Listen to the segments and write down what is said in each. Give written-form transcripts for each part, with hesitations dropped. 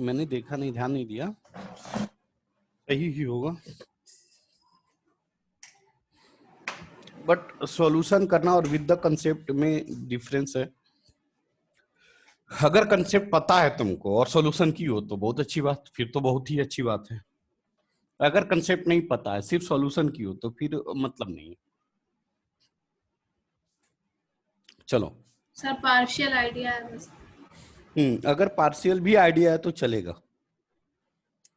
मैंने देखा नहीं, ध्यान नहीं दिया, सही ही होगा। बट सॉल्यूशन करना और विद द कंसेप्ट में डिफरेंस है। अगर कंसेप्ट पता है तुमको और सॉल्यूशन की हो तो बहुत अच्छी बात, फिर तो बहुत ही अच्छी बात है। अगर कंसेप्ट नहीं पता है, सिर्फ सॉल्यूशन की हो, तो फिर मतलब नहीं है। चलो सर पार्शियल आइडिया है बस। अगर पार्शियल भी आइडिया है तो चलेगा।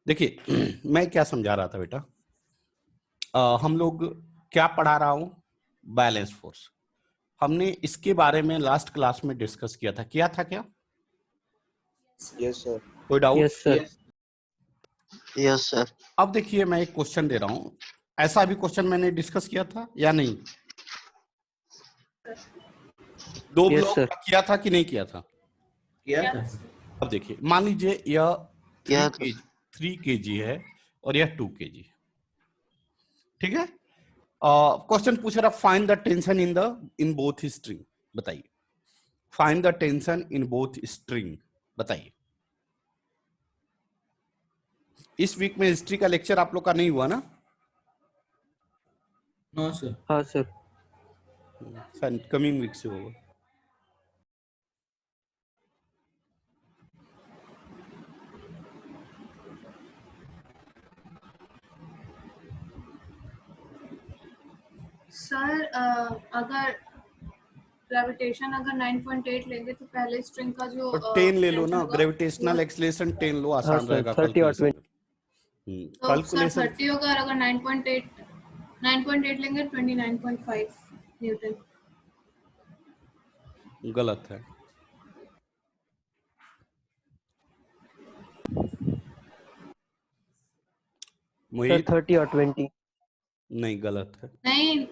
देखिए मैं क्या समझा रहा था बेटा, हम लोग क्या पढ़ा रहा हूं, बैलेंस फोर्स। हमने इसके बारे में लास्ट क्लास में डिस्कस किया था क्या? Yes sir. कोई doubt? Yes sir. Yes sir. अब देखिए मैं एक क्वेश्चन दे रहा हूं, ऐसा भी क्वेश्चन मैंने डिस्कस किया था या नहीं? दो Yes, ब्लॉक sir. का किया था कि नहीं किया था? किया था। अब देखिए मान लीजिए यह किया 3 kg है और यह 2 kg, ठीक है। क्वेश्चन पूछ रहा find the tension in both string, बताइए। Find the tension in both string, बताइए। इस वीक में हिस्ट्री का लेक्चर आप लोग का नहीं हुआ ना? No sir. हाँ सर। कमिंग वीक से होगा। सर अगर ग्रेविटेशन अगर 9.8 लेंगे तो पहले स्ट्रिंग का जो 10 ले लो tension ना, होगा, ग्रेविटेशनल एक्सीलरेशन 10 लो, आसान हाँ, रहेगा 30 और 20। तो सर कैलकुलेशन। 30 होगा और अगर 9.8 लेंगे 29.5 न्यूटन। गलत है। सर मोहित 30 और 20। नहीं, गलत है। नहीं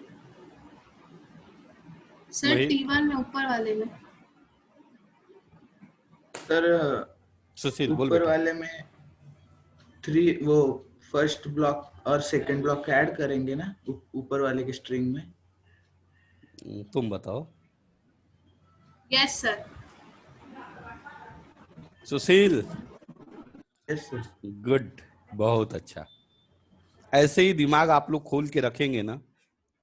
सर वही। T1 में ऊपर वाले में। सर सुशील बोल ऊपर बेटा। वाले में 3 वो फर्स्ट ब्लॉक और सेकंड ब्लॉक ऐड करेंगे ना ऊपर वाले के स्ट्रिंग में। तुम बताओ yes sir. Sushil. Yes sir. Good, बहुत अच्छा। ऐसे ही दिमाग आप लोग खोल के रखेंगे ना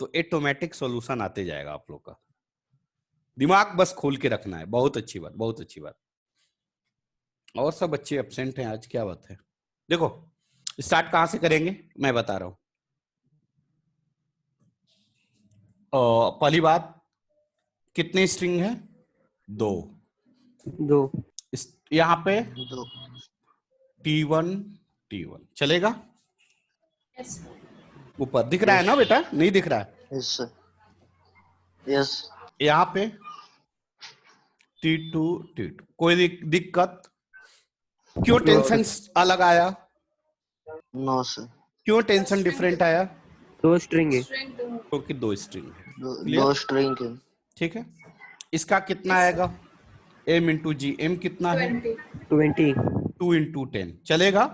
तो ऑटोमेटिक सॉल्यूशन आते जाएगा आप लोग का। दिमाग बस खोल के रखना है। बहुत अच्छी बात, बहुत अच्छी बात। और सब बच्चे एब्सेंट हैं आज, क्या बात है? देखो स्टार्ट कहां से करेंगे मैं बता रहा हूं। पहली बात, कितने स्ट्रिंग है? 2। यहाँ पे T1 चलेगा? यस ऊपर दिख रहा है ना बेटा? नहीं दिख रहा है? Yes sir. यस। यहाँ पे T2 कोई दिक्कत? क्यों टेंशन अलग आया? No sir. क्यों टेंशन डिफरेंट आया? 2 स्ट्रिंग है। स्ट्रिंग क्योंकि 2 स्ट्रिंग है। दो स्ट्रिंग है। ठीक है। इसका कितना आएगा? m इंटू जी। m कितना है? 20। 2 इंटू 10 चलेगा?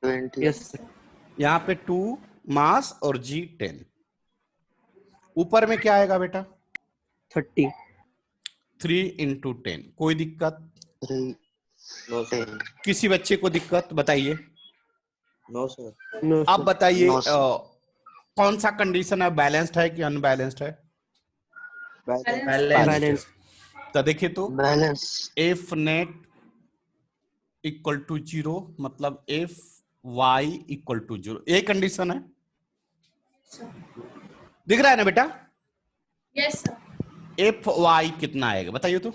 20। Yes sir. यहाँ पे 2 मास और g 10। ऊपर में क्या आएगा बेटा? 30। 3 इंटू 10। कोई दिक्कत? 3 नो सर। किसी बच्चे को दिक्कत बताइए? No sir. नो आप सर। बताइए No, sir. कौन सा कंडीशन है, बैलेंस्ड है कि अनबैलेंस्ड है? बैलेंस। तो देखिए तो balance. F net equal to 0, मतलब एफ वाई इक्वल टू 0, ये कंडीशन है। दिख रहा है ना बेटा? Yes sir. एफ वाई कितना आएगा बताइए तो?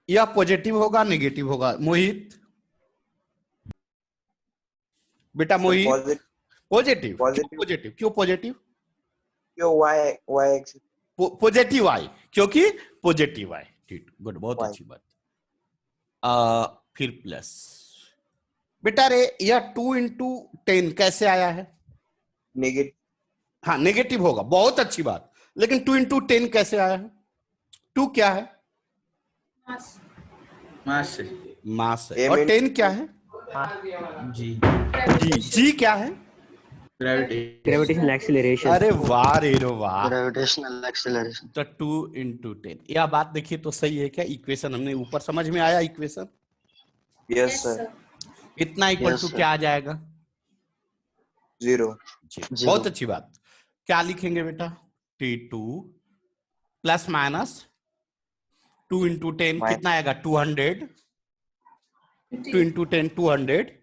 यह पॉजिटिव होगा नेगेटिव होगा? मोहित बेटा, मोहित पॉजिटिव। क्यों पॉजिटिव? क्यों y एक्सिस पॉजिटिव आई, क्योंकि पॉजिटिव आई। ठीक, गुड, बहुत अच्छी बात। फिर प्लस बेटा रे, यह 2 इंटू 10 कैसे आया है? नेगेटिव। हाँ नेगेटिव होगा, बहुत अच्छी बात। लेकिन 2 इंटू 10 कैसे आया है? 2 क्या है? मास मास है। और 10 क्या है? जी। जी क्या है? Gravitational acceleration. अरे वाह रे वाह। Gravitational acceleration. तो 2 इंटू 10, यह बात देखिए तो सही है क्या? इक्वेशन हमने ऊपर समझ में आया? Equation yes yes sir sir. इतना इक्वल Yes, टू sir. क्या आ जाएगा? 0 जी, Zero. बहुत अच्छी बात। क्या लिखेंगे बेटा? T2 plus minus 2 into 10 Minus- कितना आएगा? 200। 2 इंटू 10 200।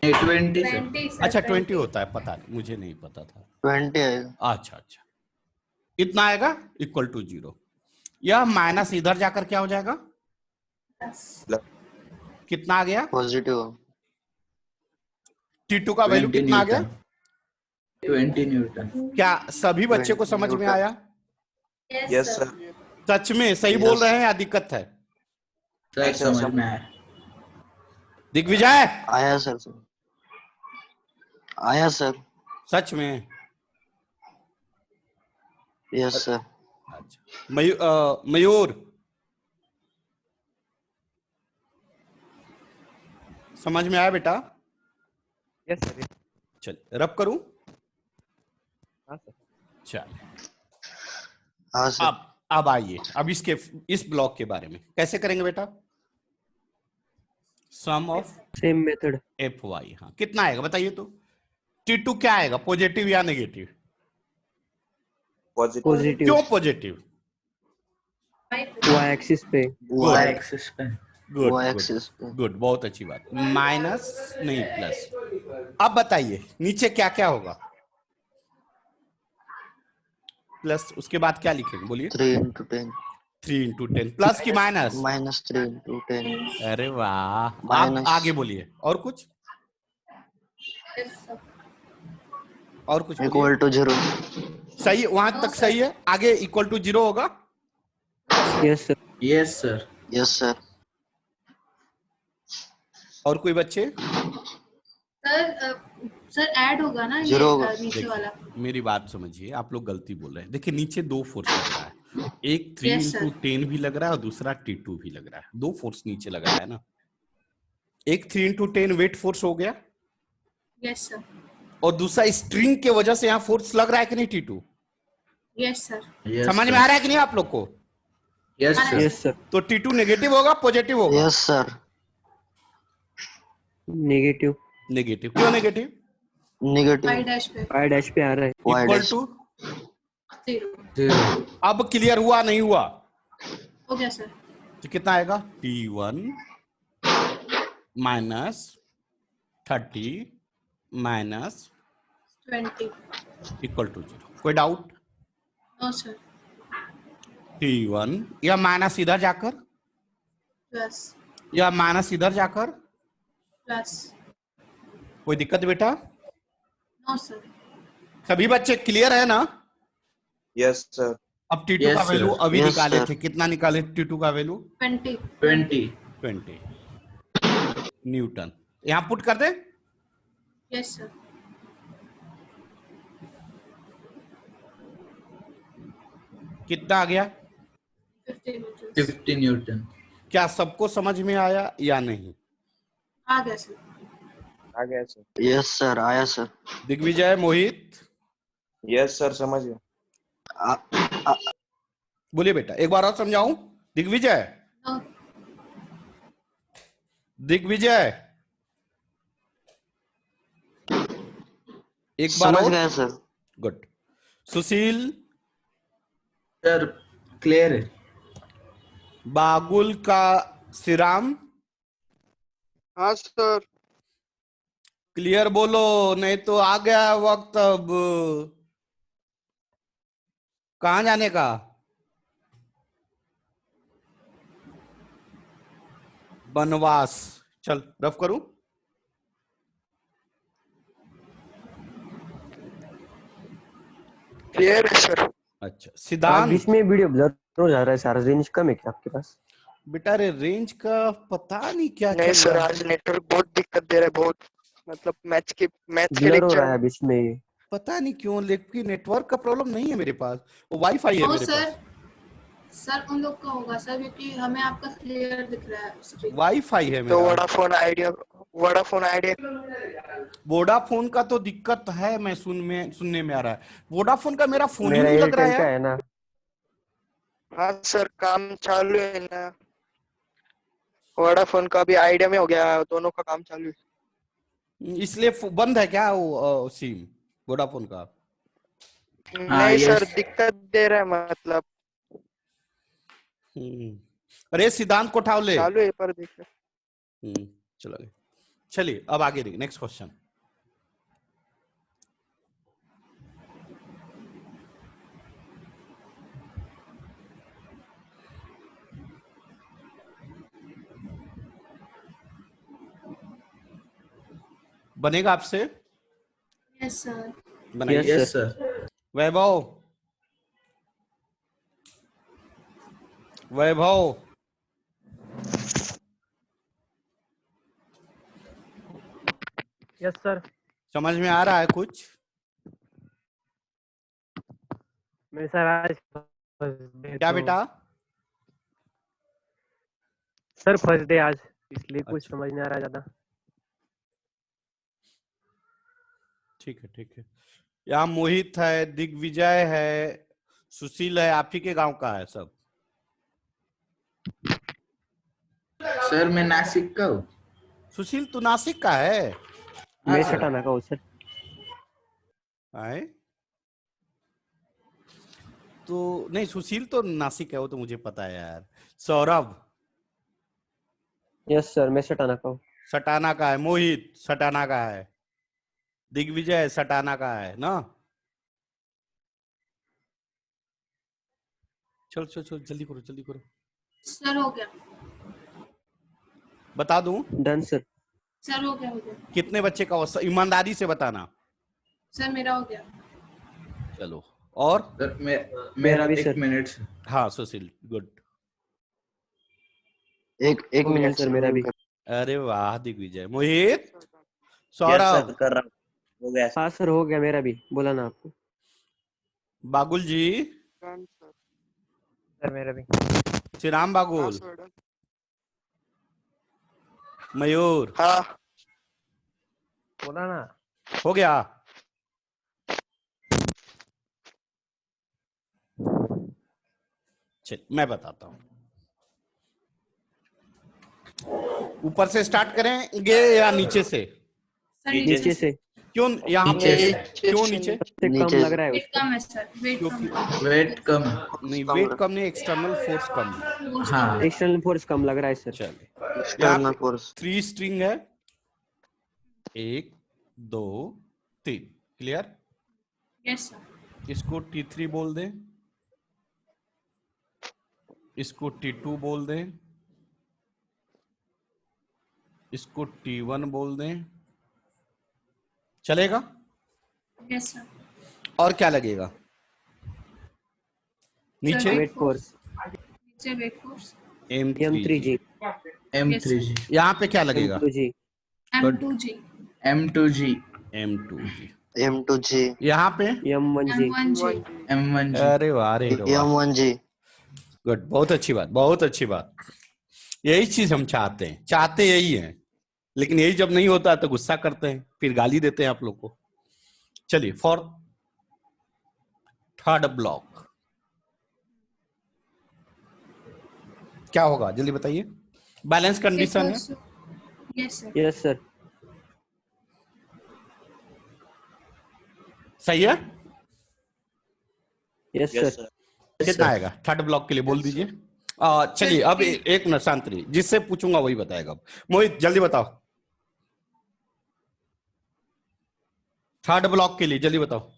20 सर। 20 सर। अच्छा 20 होता है, पता नहीं, मुझे नहीं पता था। 20 आएगा। अच्छा अच्छा, इतना आएगा इक्वल टू 0। यह माइनस इधर जाकर क्या हो जाएगा? कितना आ गया? पॉजिटिव। T2 का वैल्यू 20 कितना आ गया? न्यूटन। 20 न्यूटन। क्या सभी बच्चे को 20 समझ में न्यूटन। आया? यस सर सच में सही Yes. बोल रहे हैं या दिक्कत है? सर नहीं, सर, समझ में आया। दिग्विजय, आया सर। आया सर। सच में? Yes sir. अच्छा मयूर, समझ में आया बेटा? Yes sir. चल रब करूं? हाँ सर। चल हाँ सर। अब आइए, अब इसके इस ब्लॉक के बारे में कैसे करेंगे बेटा? Sum of same method. F Y. हाँ, कितना आएगा बताइए तो? T2 क्या आएगा, पॉजिटिव या नेगेटिव? Positive positive. क्यों पॉजिटिव? वाई एक्सिस पे। वाई एक्सिस पे। गुड वाई गुड एक्सिस पे। गुड, बहुत अच्छी बात। माइनस नहीं प्लस। अब बताइए नीचे क्या क्या होगा? प्लस, उसके बाद क्या लिखेंगे बोलिए? 3 into 10 3 इंटू 10 प्लस की माइनस? minus 3 into 10 अरे वाह, आप Minus. आगे बोलिए। और कुछ? और कुछ बोलिए। equal to 0. सही, वहां तक सही है। आगे इक्वल टू 0 होगा? Yes sir. Yes sir. Yes sir. और कोई बच्चे? सर ऐड होगा ना ये Zero होगा। नीचे वाला। मेरी बात समझिए, आप लोग गलती बोल रहे हैं। देखिए नीचे दो फोर्स लग रहा है, एक 3 Yes, इंटू sir. 10 भी लग रहा है और दूसरा T2 भी लग रहा है। दो फोर्स नीचे लग रहा है ना। एक 3 इंटू 10 वेट फोर्स हो गया, यस सर। और दूसरा स्ट्रिंग के वजह से यहाँ फोर्स लग रहा है कि नहीं? T2 yes sir. समझ में आ रहा है कि नहीं आप लोग को? Yes sir. Yes sir. तो T2 नेगेटिव होगा पॉजिटिव होगा? Yes sir. Negative. नेगेटिव। क्यों नेगेटिव? Negative. वाई डैश पे y dash पे आ रहा है। y equal dash. टू 0 अब क्लियर हुआ नहीं हुआ? हो गया सर। तो कितना आएगा? T1 minus 30 minus 20 equal to 0। कोई डाउट? No sir. T1 या माइनस इधर जाकर, प्लस या माइनस इधर जाकर, प्लस कोई दिक्कत बेटा? No sir. सभी बच्चे क्लियर है ना? यस सर अब T2 Yes, का वैल्यू sir. अभी Yes, निकाले sir. थे, कितना निकाले T2 का वैल्यू? 20 20 न्यूटन। यहाँ पुट कर दे। Yes sir. कितना आ गया? 50 मीटर 50 न्यूटन। क्या सबको समझ में आया या नहीं? आ गया सर। आ गया सर। Yes sir. आया sir. दिग्विजय, मोहित, यस सर समझ गया। बोलिए बेटा, एक बार और समझाऊं? दिग्विजय, नो दिग्विजय, एक बार समझ और। गया सर। गुड। सुशील, सर क्लियर है। बागुल का सिराम, हाँ सर। क्लियर बोलो, नहीं तो आ गया वक्त अब कहां जाने का। बनवास। चल रफ करूं? क्लियर है सर। अच्छा आप सिद्धांत। बीच में वीडियो ब्लर हो जा रहा है सर। रेंज कम है क्या आपके पास? बेटा रे रेंज का पता नहीं क्या नहीं चल सर, रहा है। आज नेटवर्क बहुत दिक्कत दे रहा है, बहुत मतलब मैथ के ब्लर हो लेक्चर रहा है बीच में ये। पता नहीं क्यों, लेकिन नेटवर्क का प्रॉब्लम नहीं है मेरे पास, वो वाईफाई है नो मेरे सर। पास। सर उन लोग का होगा सर, क्योंकि हमें आपका क्लियर दिख रहा है स्क्रीन। वाईफाई है तो मेरा। वोडाफोन आइडिया वोडाफोन का तो दिक्कत है, मैं सुनने में आ रहा है। वोडाफोन का मेरा फोन ही मेरा नहीं लग रहा एयरटेल का है। है ना। हाँ सर, काम चालू है ना। वोडाफोन का भी आइडिया में हो गया, दोनों का काम चालू है। इसलिए बंद है क्या वो सिम वोडाफोन का? नहीं yes. सर, दिक्कत दे रहा है मतलब। अरे सिद्धांत कोठावले। चालू है पर दिक्कत। चलो चलिए अब आगे देखिए, नेक्स्ट क्वेश्चन। बनेगा आपसे? Yes sir. बनाइए। Yes sir. Vaibhav, Vaibhav yes sir. समझ में आ रहा है कुछ? मैं सर आज क्या बेटा? सर फर्स्ट डे आज, इसलिए कुछ अच्छा। समझ नहीं आ रहा ज्यादा। ठीक है ठीक है। यहाँ मोहित है, दिग्विजय है, सुशील है, आप ही के गांव का है सब। सर मैं नासिक का हूँ। सुशील तू नासिक का है? मैं सर। सटाना का हूँ सर। आए तो नहीं, सुशील तो नासिक है, वो तो मुझे पता है यार। सौरभ यस सर, मैं सटाना का हूँ। सटाना का है, मोहित सटाना का है, दिग्विजय सटाना का है ना। चल चल चल जल्दी करो जल्दी करो। सर हो गया। बता दूं? Done sir. सर हो गया, हो गया। कितने बच्चे का? ईमानदारी से बताना। सर मेरा हो गया। चलो और सर मेरा भी एक सर। मिनट। हाँ सुशील गुड। एक हो गया मिनट सर मेरा भी। अरे वाह दिग्विजय। मोहित, यस सौरभ, सर कर रहा हूँ, हो गया सर। हाँ सर हो गया मेरा भी, बोला ना आपको। बागुल जी, डन सर। सर मेरा भी। श्रीराम हाँ बागुल, सर डन। मयूर, हाँ बोला ना। हो गया? चल मैं बताता हूँ। ऊपर से स्टार्ट करेंगे या नीचे से? सर नीचे से। क्यों यहाँ पे? नीचे से। क्यों नीचे? सबसे कम नीचे लग रहा है वेट उसका। कम है सर, वेट कम क्योंकि है। वेट कम। नहीं, वेट कम नहीं, एक्सटर्नल फोर्स कम है। फोर्स हाँ। कम है। एक्सटर्नल फोर्स कम लग रहा है सर। चलिए यहाँ एक्सटर्नल पे फोर्स। 3 स्ट्रिंग है, 1 2 3, क्लियर? Yes sir. इसको T3 बोल दें, इसको T2 बोल दें, इसको T1 बोल दें, चलेगा? Yes sir. और क्या लगेगा नीचे? Weight force. नीचे वेट फोर्स। M3G। M3G। यहाँ पे क्या लगेगा? M2G। M2G। M2G। M2G। M2G। यहाँ पे M1G। M1G। M1G। अरे वाह, अरे वाह, M1G। गुड, बहुत अच्छी बात, बहुत अच्छी बात। यही चीज हम चाहते हैं, चाहते यही है, लेकिन यही जब नहीं होता तो गुस्सा करते हैं, फिर गाली देते हैं आप लोग को। चलिए फॉर थर्ड ब्लॉक क्या होगा जल्दी बताइए। बैलेंस कंडीशन है। Yes sir. Yes sir. सही है? Yes yes sir. सर। कितना आएगा थर्ड ब्लॉक के लिए बोल दीजिए। चलिए अब एक मिनट शांत रहिए, जिससे पूछूंगा वही बताएगा। मोहित जल्दी बताओ, थर्ड ब्लॉक के लिए जल्दी बताओ।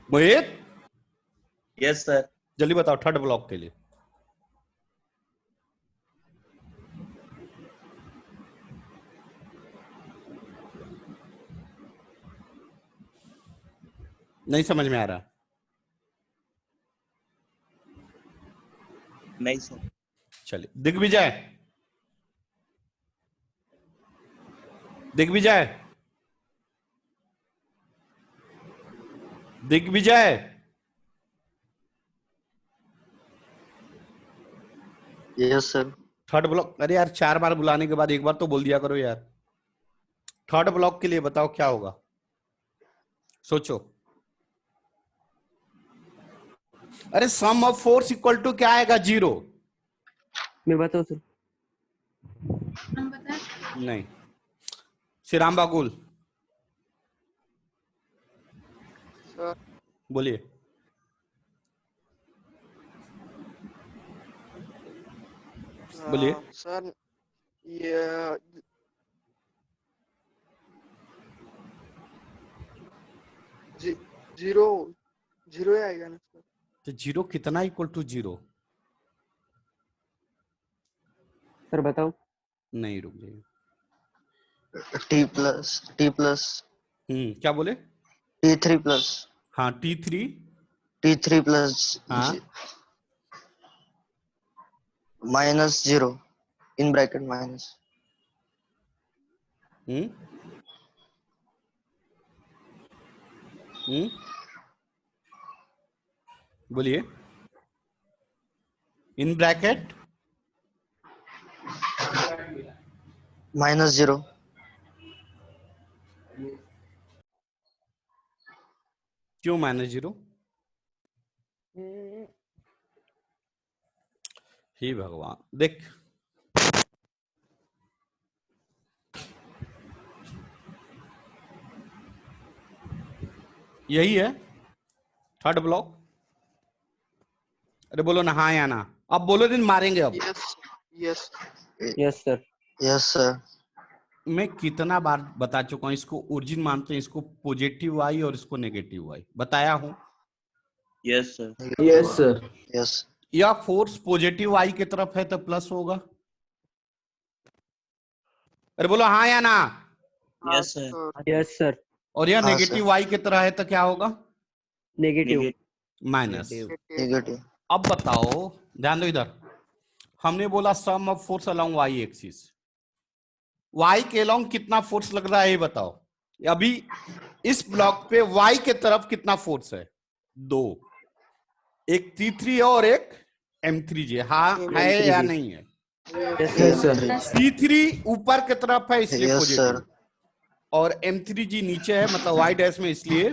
मोहित यस सर। जल्दी बताओ थर्ड ब्लॉक के लिए। नहीं समझ में आ रहा? नहीं सर। चलिए Digvijay, Digvijay, Digvijay, yes sir. Third block. अरे यार 4 बार बुलाने के बाद एक बार तो बोल दिया करो यार। थर्ड ब्लॉक के लिए बताओ क्या होगा, सोचो। अरे सम ऑफ फोर्स इक्वल टू क्या आएगा? 0। मैं बताऊं सर? हम बताएं? नहीं, श्रीराम बागुल सर बोलिए। बोलिए। सर ये जीरो जीरो ही आएगा ना सर? तो 0 कितना इक्वल टू 0? सर बताओ। नहीं, रुक जाइए। टी प्लस क्या बोले? T3 प्लस हाँ, T3 T3 प्लस हाँ -0 इन ब्रैकेट माइनस हम्म बोलिए। इन ब्रैकेट -0 क्यों -0? हे भगवान, देख यही है थर्ड ब्लॉक। अरे बोलो ना हाँ या ना। अब बोलो दिन मारेंगे। अब yes yes yes sir. Yes sir मैं कितना बार बता चुका हूं, इसको ओरिजिन मानते हैं, इसको पॉजिटिव वाई और इसको नेगेटिव वाई बताया हूं। Yes sir. Yes sir. Yes या फोर्स पॉजिटिव वाई की तरफ है तो प्लस होगा। अरे बोलो हाँ या ना। Yes sir. Yes sir. और यह हाँ, नेगेटिव सर। वाई की तरह है तो क्या होगा? नेगेटिव। माइनस। नेगेटिव अब बताओ, ध्यान दो इधर। हमने बोला sum of force along Y axis. Y के अलोंग कितना फोर्स लग रहा है ये बताओ। अभी इस ब्लॉक पे वाई के तरफ कितना फोर्स है? 2। एक T3 है और एक M3G। हाँ है या नहीं है? Yes sir. T3 ऊपर की तरफ है इसलिए यस पॉजिटिव, सर और M3G नीचे है मतलब वाई डैश में इसलिए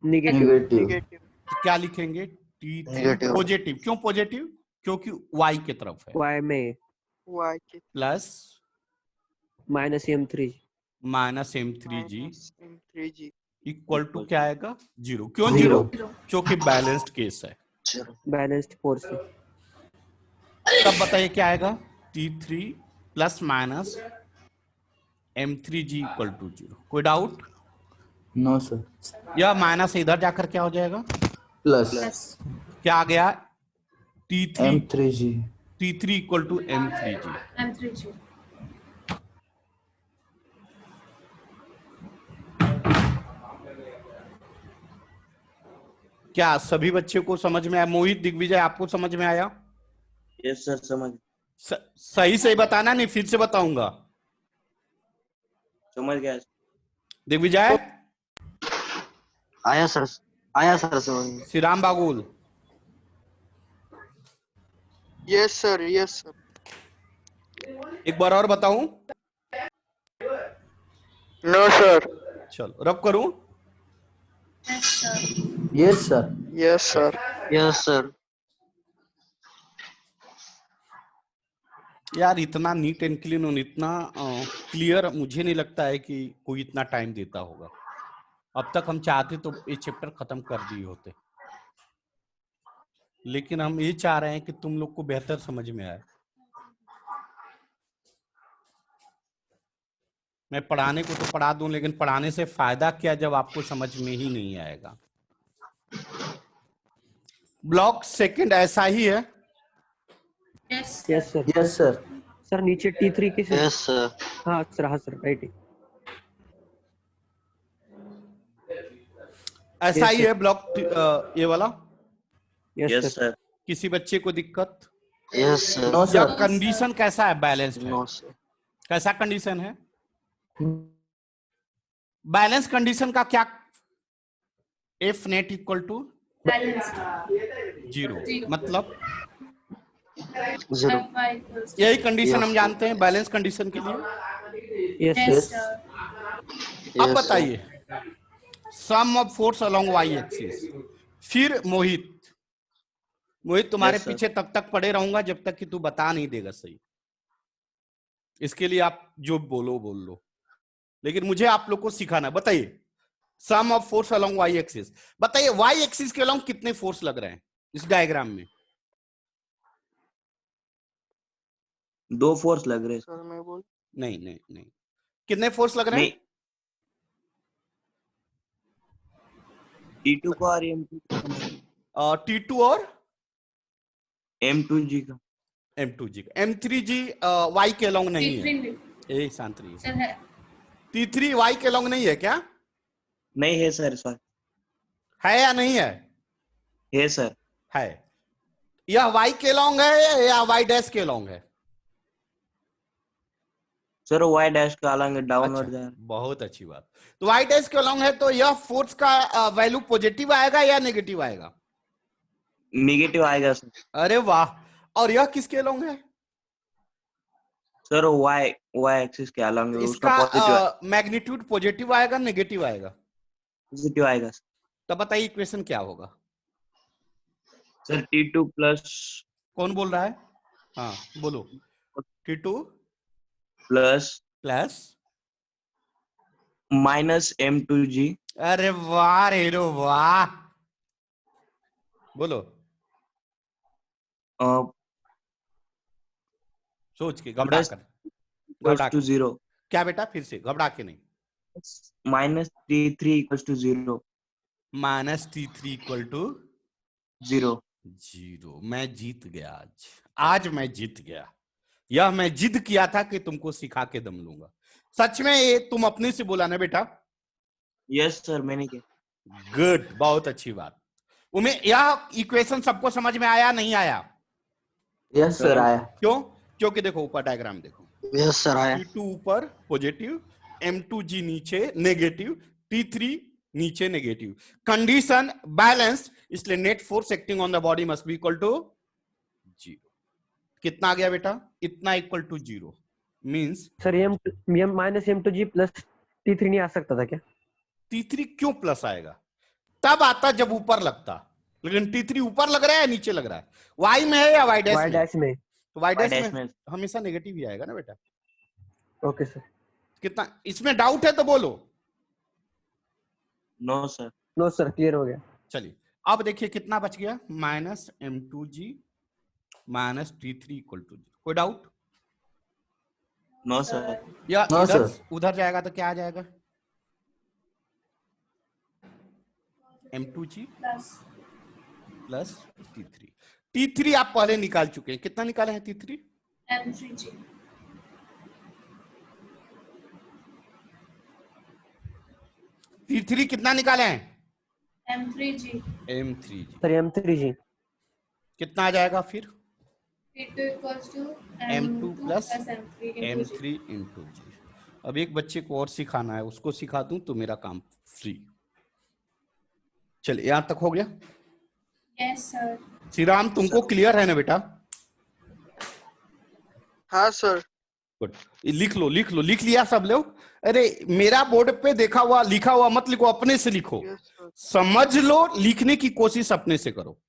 नेगेटिव। नेगेटिव। तो क्या लिखेंगे? T3 Negative. पॉजिटिव। क्यों पॉजिटिव? क्योंकि वाई की तरफ है। वाई में वाई के plus -M3। -M3G M3G equal to क्या आएगा? 0। क्यों 0? जीरो। क्योंकि बैलेंस्ड केस है। बैलेंस्ड फोर्स है। तब बताइए क्या आएगा? T3 plus minus M3G equal to 0। कोई डाउट? No sir. या माइनस इधर जाकर क्या हो जाएगा? प्लस क्या आ गया? T3 M3G equal to M3G। M3G। क्या सभी बच्चे को समझ में आया? मोहित, दिग्विजय, आपको समझ में आया? यस सर समझ सही सही बताना, नहीं फिर से बताऊंगा। समझ गया। दिग्विजय, आया सर समझ Shriram Bagul, yes sir yes sir. एक बार और बताऊं? No sir. चलो रब करूं। Yes sir. Yes sir. Yes sir. Yes sir यार इतना नीट एंड क्लीन और इतना क्लियर मुझे नहीं लगता है कि कोई इतना टाइम देता होगा। अब तक हम चाहते तो ये चैप्टर खत्म कर दिए होते, लेकिन हम ये चाह रहे हैं कि तुम लोग को बेहतर समझ में आए। मैं पढ़ाने को तो पढ़ा दूं, लेकिन पढ़ाने से फायदा क्या जब आपको समझ में ही नहीं आएगा। ब्लॉक सेकंड ऐसा ही है। Yes yes sir. Yes sir. Sir नीचे T3 के सर। यस सर हाँ सर राइट है। ऐसा Yes, ही sir. है ब्लॉक ये वाला। Yes yes sir. सर। किसी बच्चे को दिक्कत? यस सर नो या सर। कंडीशन कैसा है? बैलेंस्ड है। नो सर कैसा कंडीशन है? बैलेंस कंडीशन का क्या? F net equal to balanced 0, मतलब 0 यही कंडीशन हम Yes. जानते हैं बैलेंस कंडीशन के लिए। Yes yes sir. सर। अब बताइए sum of force along Y axis. फिर मोहित मोहित तुम्हारे Yes, sir. पीछे तब तक पड़े रहूंगा जब तक कि तू बता नहीं देगा सही। इसके लिए आप जो बोलो बोल लो, लेकिन मुझे आप लोग को सिखाना। बताइए sum of force along Y axis. बताइए वाई एक्सिस के अलोंग कितने फोर्स लग रहे हैं इस डायग्राम में? 2 फोर्स लग रहे। सर मैं बोल नहीं नहीं नहीं, कितने फोर्स लग रहे नहीं, हैं? T2 का और M2 T2 और M2G का। M2G का। M3G वाई के अलोंग नहीं है। T3 ए शांत रहिए। सर है। T3 वाई के अलोंग नहीं है क्या? नहीं है सर, सर है या नहीं है? है सर। है। यह वाई के अलोंग है या वाई डैश के अलोंग है? सर Y डैश का अलग डाउनवर्ड जा रहा है। बहुत अच्छी बात। तो वाई डैश के अलोंग है तो यह फोर्स का वैल्यू पॉजिटिव आएगा या नेगेटिव आएगा? नेगेटिव आएगा सर। अरे वाह। और यह किसके अलोंग है? सर Y एक्सिस के अलग है, उसका इसका पॉजिटिव मैग्नीट्यूड पॉजिटिव आएगा नेगेटिव आएगा? पॉजिटिव आएगा सर। तब बताइए इक्वेशन क्या होगा? सर T2 प्लस कौन बोल रहा है? हाँ बोलो। T2 plus plus minus M2G। अरे वाह रे वाह, बोलो सोच के, घबरा प्लस कर। घबरा टू के। 0 क्या बेटा? फिर से घबरा के नहीं। Minus T3 equals to 0 minus T3 equal to 0। 0। मैं जीत गया आज। आज मैं जीत गया। यह मैं जिद किया था कि तुमको सिखा के दम लूंगा। सच में ये तुम अपने से बोला ना बेटा? यस सर, मैंने किया। गुड, बहुत अच्छी बात। यह इक्वेशन सबको समझ में आया नहीं आया? यस सर आया। क्यों? क्योंकि देखो ऊपर डायग्राम देखो। यस सर आया। T2 ऊपर पॉजिटिव, M2G नीचे नेगेटिव, T3 नीचे नेगेटिव। कंडीशन बैलेंस, इसलिए net force acting on the body must be equal to 0। कितना आ गया बेटा? इतना equal to 0 means sir M minus M2G plus T3 नहीं आ सकता था क्या? T3 क्यों प्लस आएगा? तब आता जब ऊपर लगता, लेकिन T3 ऊपर लग रहा है नीचे लग रहा है? वाई में है या वाई डैश Y में? डैश में। तो वाई Y डैश डैश में में। हमेशा नेगेटिव ही आएगा ना बेटा। Okay sir. कितना इसमें डाउट है तो बोलो। No sir. No sir, clear हो गया। चलिए अब देखिए कितना बच गया? Minus M2G minus T3 equal to 0। कोई डाउट? No sir. या हाँ, इधर सर। उधर जाएगा तो क्या आ जाएगा? M2G plus T3। T3 आप पहले निकाल चुके हैं। कितना निकाले हैं T3? M3G T3 कितना निकाले हैं? M3G M3G सर M3G कितना आ जाएगा फिर? T2 equals to M2 plus M3 into G. M3 into G। अब एक बच्चे को और सिखाना है, उसको सिखा दूं तो मेरा काम फ्री। चलिए यहां तक हो गया? Yes sir. श्री राम तुमको क्लियर है ना बेटा? हाँ सर। गुड। लिख लो लिख लो, लिख लिया सब लोग? अरे मेरा बोर्ड पे देखा हुआ लिखा हुआ मत लिखो, अपने से लिखो। Yes sir. समझ लो, लिखने की कोशिश अपने से करो।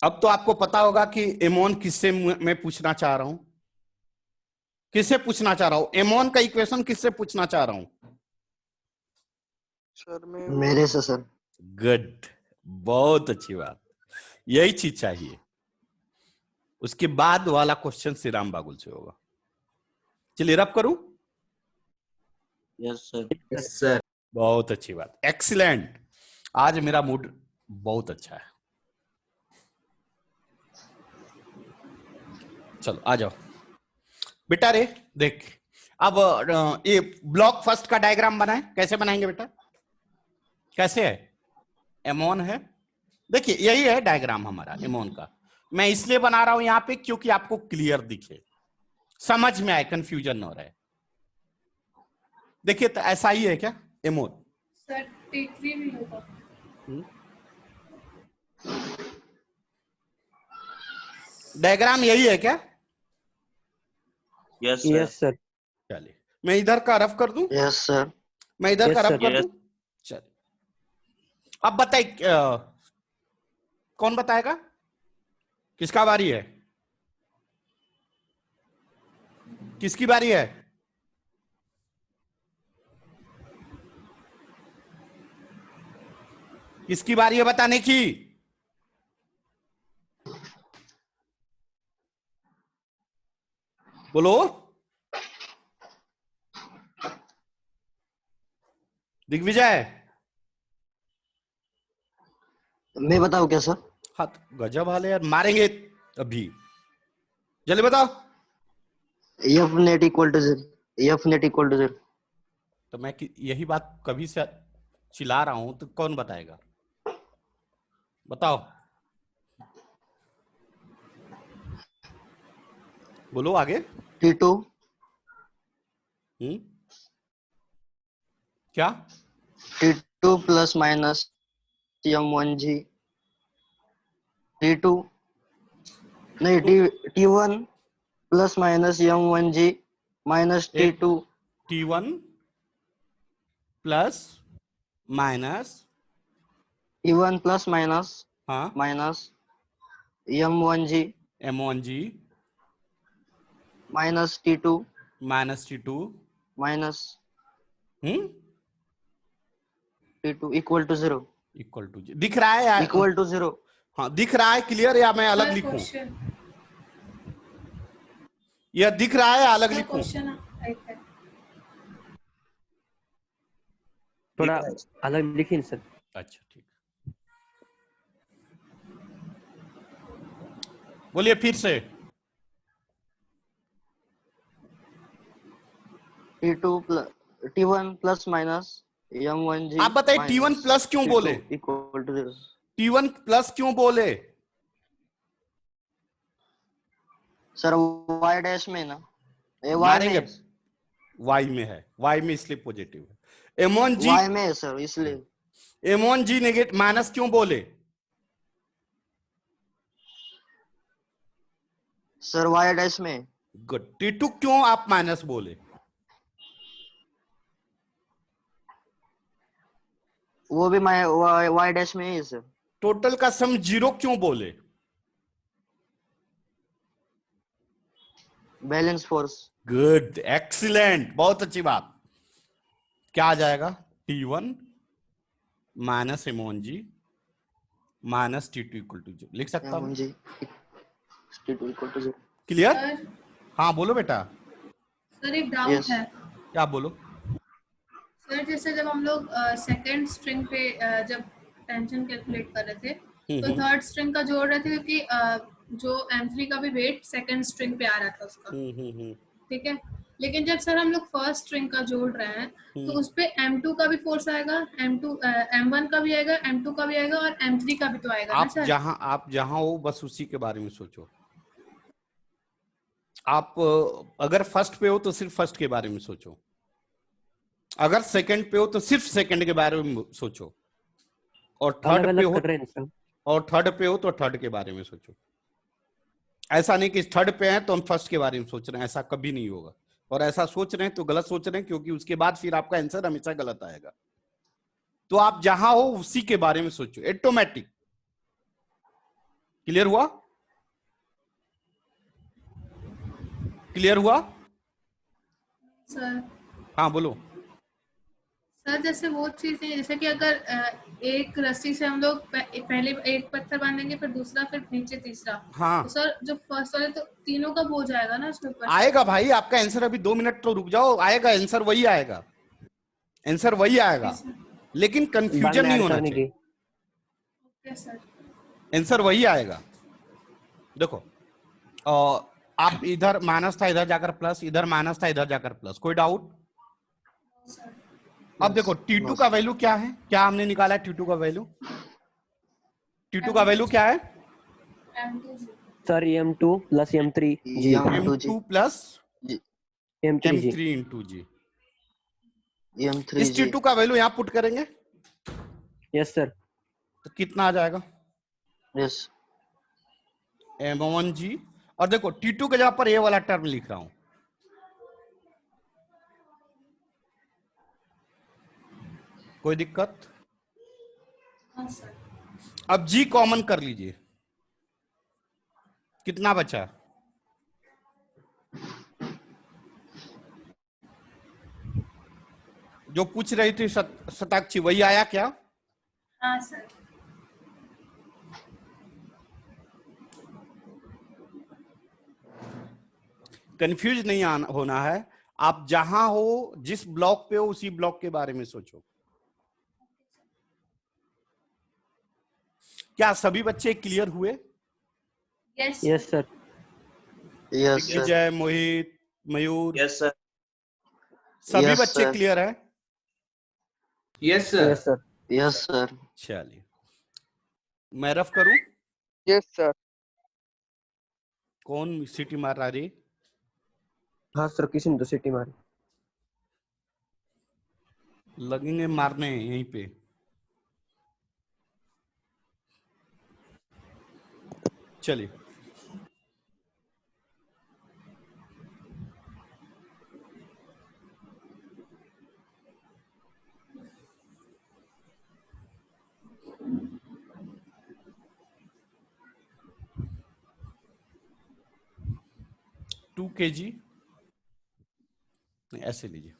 अब तो आपको पता होगा कि एमोन किससे मैं पूछना चाह रहा हूं। किससे पूछना चाह रहा हूं? एमोन का इक्वेशन किससे पूछना चाह रहा हूं? सर मैं मेरे से सर। गुड, बहुत अच्छी बात। यही चीज चाहिए। उसके बाद वाला क्वेश्चन श्री राम बागुल से होगा। चलिए रब करूं? Yes sir. Yes sir. बहुत अच्छी बात, एक्सीलेंट। आज मेरा मूड बहुत अच्छा है। चलो आ जाओ बेटा। रे देख, अब ये ब्लॉक फर्स्ट का डायग्राम बनाए। कैसे बनाएंगे बेटा? कैसे है? एमोन है, देखिए यही है डायग्राम हमारा एमोन का। मैं इसलिए बना रहा हूं यहां पे क्योंकि आपको क्लियर दिखे, समझ में आए, कंफ्यूजन ना रहे। देखिए तो ऐसा ही है क्या एमोन? Sir T3 भी होगा। डायग्राम यही है क्या? Yes sir. Yes sir. चलिए मैं इधर का रफ कर दूं। Yes sir. मैं इधर Yes, का रब sir. कर Yes. दूं? चल, अब बताइए, कौन बताएगा? किसका बारी है? किसकी बारी है? किसकी बारी है बताने की? बोलो। दिग्विजय। मैं बताऊं क्या सर? हाँ तो गजब हाल है यार, मारेंगे अभी। जल्दी बताओ। F net equal to 0, F net equal to 0। तो मैं यही बात कभी से चिल्ला रहा हूं, तो कौन बताएगा? बताओ, बोलो आगे। T2 क्या? T2 plus minus M1G T2 नहीं T1 plus minus M1G minus एक T2 T1 plus minus, T1 plus minus हाँ, minus M1G M1G minus T2 minus T2 minus T2 equal to 0। Equal to, दिख रहा है या? Equal to 0। हाँ दिख रहा है क्लियर, या मैं अलग सर लिखूं? क्वेश्चन, यह दिख रहा है या अलग सर लिखूं? क्वेश्चन एक है। थोड़ा अलग लिखिए सर। अच्छा ठीक, बोलिए फिर से। T2 plus T1 plus minus M1G आप बताइए T1 प्लस क्यों बोले? Equal to 0। T1 प्लस क्यों बोले? सर y डैश में ना, ये y मारेंगे, में, y में है, y में इसलिए पॉजिटिव है। M1G, y में है सर इसलिए। M1G नेगेटिव माइनस क्यों बोले? सर y डैश में। गुड। T2 क्यों आप माइनस बोले? वो भी y डैश में है सर। टोटल का सम 0 क्यों बोले? Balance force. गुड, एक्सीलेंट, बहुत अच्छी बात। क्या आ जाएगा? T1 minus M1G minus T2 equal to 0 लिख सकता हूं। M1G T2 equal to 0। Clear? Sir, हाँ बोलो बेटा। सर एक डाउट Yes. है। क्या बोलो? सर जैसे जब हम लोग सेकंड स्ट्रिंग पे जब टेंशन कैलकुलेट कर रहे थे, तो थर्ड स्ट्रिंग का जोड़ रहे थे, क्योंकि जो M3 का भी वेट सेकंड स्ट्रिंग पे आ रहा था उसका, ठीक है। लेकिन जब सर हम लोग फर्स्ट स्ट्रिंग का जोड़ रहे हैं, तो उस पे M2 का भी फोर्स आएगा, M1 का भी आएगा, M2 का भी आएगा और M3 का भी तो आएगा ना सर? आप जहां हो बस उसी के बारे में सोचो। आप अगर फर्स्ट पे हो तो सिर्फ फर्स्ट के बारे में सोचो, अगर सेकंड पे हो तो सिर्फ सेकंड के बारे में सोचो, और थर्ड पे हो, कर रहे हैं सर। और थर्ड पे हो तो थर्ड के बारे में सोचो। ऐसा नहीं कि थर्ड पे है तो हम फर्स्ट के बारे में सोच रहे हैं, ऐसा कभी नहीं होगा। और ऐसा सोच रहे हैं तो गलत सोच रहे हैं, क्योंकि उसके बाद फिर आपका आंसर हमेशा गलत आएगा। तो आप जहां हो उसी के बारे में सोचो, ऑटोमेटिक। क्लियर हुआ? क्लियर हुआ? सर हाँ बोलो। सर जैसे वो चीजें, जैसे कि अगर एक रस्सी से हम लोग पहले एक पत्थर बांधेंगे, फिर दूसरा, फिर नीचे तीसरा, हाँ तो सर जो फर्स्ट वाले तो तीनों का हो जाएगा ना उसके ऊपर? आएगा भाई, आपका आंसर अभी 2 मिनट तो रुक जाओ, आएगा आंसर, वही आएगा, आंसर वही आएगा, लेकिन कंफ्यूजन नहीं होना चाहिए। Okay sir. आंसर वही आएगा। देखो आप इधर माइनस था, इधर जाकर प्लस, इधर माइनस था, इधर जाकर प्लस, कोई डाउट? अब देखो T2 का वैल्यू क्या है, क्या हमने निकाला है T2 का वैल्यू? T2 का वैल्यू क्या है? Sir M2 plus M3 G. M2 plus M3 M3 into G. M3 इस T2 का वैल्यू यहाँ पुट करेंगे, यस सर। तो कितना आ जाएगा? यस M1G, और देखो T2 के जगह पर ये वाला टर्म लिख रहा हूं, कोई दिक्कत? हाँ सर। अब जी कॉमन कर लीजिए, कितना बचा? जो पूछ रही थी शताक्षी, वही आया क्या? हाँ सर। कंफ्यूज नहीं होना है, आप जहां हो, जिस ब्लॉक पे हो, उसी ब्लॉक के बारे में सोचो। क्या सभी बच्चे क्लियर हुए? Yes yes sir. Yes, sir. विजय, मोहित, मयूर, यस सर। सभी Yes, बच्चे sir. क्लियर है? Yes sir. Yes sir. Yes, sir. चलिए, मैं रफ करूं? Yes, sir. कौन सीटी मार रहा रे? हाँ सर, किसी ने तो सिटी मारी। लगेंगे मारने यहीं पे। चलिए, टू kg, ऐसे लीजिए,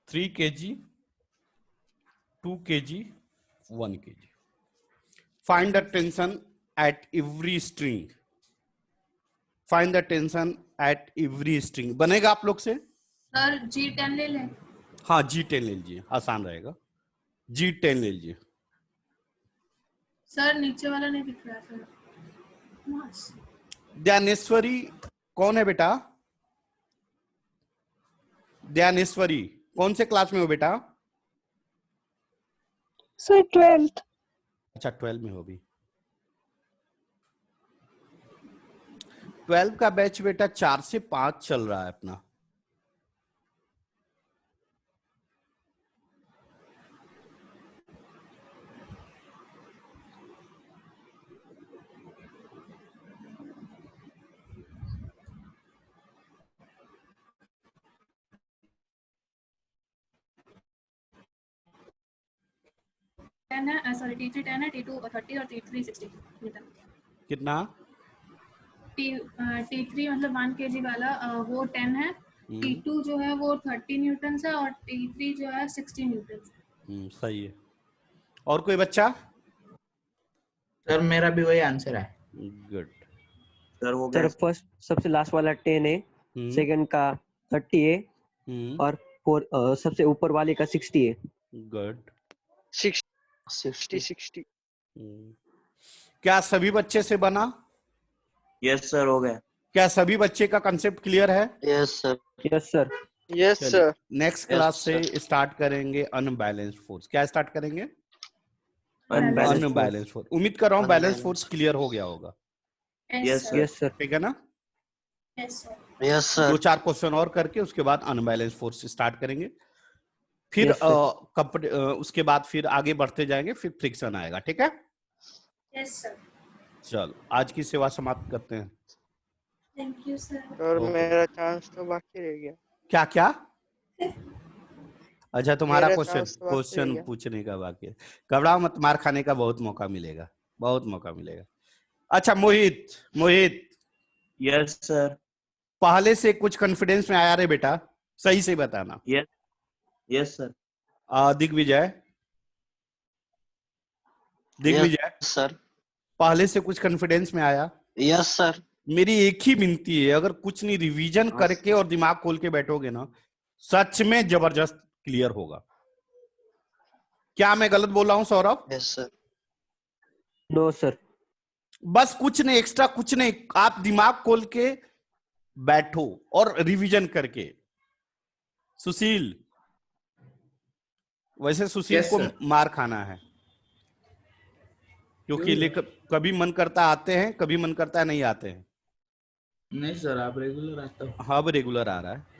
3 kg, 2 kg, 1 kg। Find the tension at every string. Find the tension at every string. बनेगा आप लोग से? सर G10 ले लें? हाँ, G10 ले लीजिए, आसान रहेगा। G10 ले लीजिए। सर नीचे वाला नहीं दिख रहा सर। मास। ध्यानेश्वरी कौन है बेटा? ध्यानेश्वरी कौन से क्लास में हो बेटा? Sir, 12th. अच्छा, 12 में हो भी। 12 का बैच बेटा 4 से 5 चल रहा है अपना। टेन है, सॉरी T3 10 है, T2 30 और T3 60 न्यूटन। कितना? T3 मतलब 1 kg वाला वो 10 है, T2 जो है वो 30 न्यूटन है और T3 जो है 60 न्यूटन है। सही है। और कोई बच्चा? सर मेरा भी वही आंसर है। गुड। सर हो सर गया। फर्स्ट सबसे लास्ट वाला 10 है, सेकंड का 30 है, और सबसे ऊपर वाले का 60 है। गुड। 60. क्या सभी बच्चे से बना? यस सर हो गया। क्या सभी बच्चे का कंसेप्ट क्लियर है? Yes, sir. Yes sir. Yes, sir. Next Yes, class से sir. स्टार्ट करेंगे अनबैलेंस्ड फोर्स। क्या स्टार्ट करेंगे? Unbalanced unbalanced force. उम्मीद कर रहा हूँ बैलेंस Unbalanced. फोर्स क्लियर हो गया होगा। Yes, sir. Yes sir. ठीक है ना? Yes sir. Yes, sir. 2-4 question और करके उसके बाद अनबैलेंस्ड फोर्स स्टार्ट करेंगे। फिर Yes, sir. उसके बाद फिर आगे बढ़ते जाएंगे, फिर फ्रिक्शन आएगा। ठीक है? Yes sir. चलो, आज की सेवा समाप्त करते हैं। Thank you sir. और Okay. मेरा चांस तो बाकी रह गया। क्या क्या? अच्छा, तुम्हारा मेरा क्वेश्चन chance तो बाकी रह क्वेश्चन गया। पूछने का बाकी है। घबराओ मत, मार खाने का बहुत मौका मिलेगा, बहुत मौका मिलेगा। अच्छा मोहित, मोहित यस सर। पहले से कुछ कॉन्फिडेंस में आया रे बेटा? सही से बताना। Yes yes sir. Digvijay, Yes, Digvijay sir. पहले से कुछ कॉन्फिडेंस में आया? Yes, sir. मेरी एक ही विनती है, अगर कुछ नहीं रिवीजन करके और दिमाग खोल के बैठोगे ना, सच में जबरदस्त क्लियर होगा। क्या मैं गलत बोल रहा हूं Saurabh? Yes, sir. No sir. बस कुछ नहीं, एक्स्ट्रा कुछ नहीं, आप दिमाग खोल के बैठो और रिवीजन करके। सुशील, वैसे सुशील Yes, को sir. मार खाना है, क्योंकि कभी मन करता आते हैं, कभी मन करता है नहीं आते हैं। नहीं सर, आप रेगुलर आता हो। हाँ, अब रेगुलर आ रहा है।